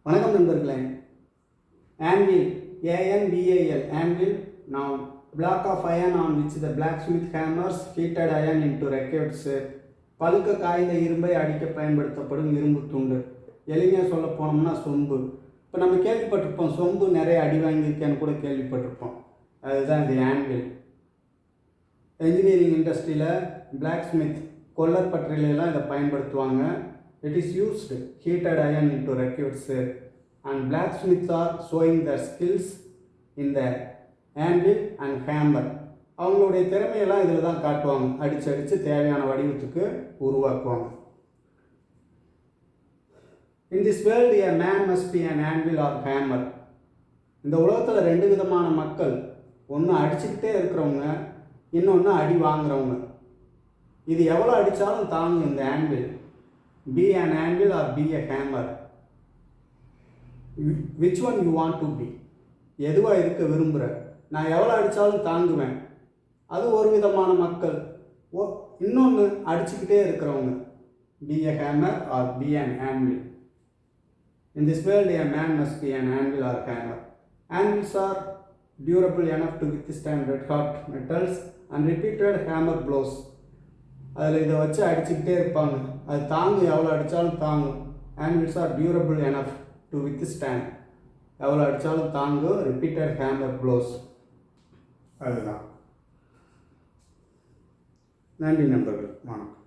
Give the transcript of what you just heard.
வணக்கம் நண்பர்களே. ANVIL, ANVIL, ANVIL, noun, block of iron on which the blacksmith hammers heated iron into record shape. பழுக்க காய்ந்த இரும்பை அடிக்க பயன்படுத்தப்படும் இரும்பு துண்டு. எளிமையாக சொல்ல போனோம்னா சொம்பு. இப்போ நம்ம கேள்விப்பட்டிருப்போம், சொம்பு நிறைய அடி வாங்கியிருக்கேன்னு கூட கேள்விப்பட்டிருப்போம். அதுதான் இந்த ANVIL. என்ஜினியரிங் இண்டஸ்ட்ரியில் பிளாக்ஸ்மித் கொல்லர் பட்டறையிலெல்லாம் இதை பயன்படுத்துவாங்க. It is used heated iron into record shape, and blacksmiths are showing their skills in the anvil and hammer. அவங்களுடைய திறமையெல்லாம் இதில் தான் காட்டுவாங்க. அடித்து தேவையான வடிவத்துக்கு உருவாக்குவாங்க. In this world a man must be an anvil or hammer. இந்த உலகத்தில் ரெண்டு விதமான மக்கள், ஒன்று அடிச்சுக்கிட்டே இருக்கிறவங்க, இன்னொன்று அடி வாங்குறவங்க. இது எவ்வளோ அடித்தாலும் தாங்கும் இந்த anvil. Be an anvil or be a hammer. Which one you want to be? எதுவாக இருக்க விரும்புகிற? நான் எவ்வளோ அடித்தாலும் தாங்குவேன். அது ஒரு விதமான மக்கள். இன்னொன்று அடிச்சுக்கிட்டே இருக்கிறவங்க. Be a hammer or be an anvil. In this world a man must be an anvil or hammer. Anvils are durable enough to withstand red hot metals and repeated hammer blows. அதில் இதை வச்சு அடிச்சுக்கிட்டே இருப்பாங்க. அது தாங்கும், எவ்வளோ அடித்தாலும் தாங்கும். Anvils are durable enough to withstand. எவ்வளோ அடித்தாலும் தாங்கும். Repeated hammer blows. அதுதான். நன்றி நண்பர்கள். வணக்கம்.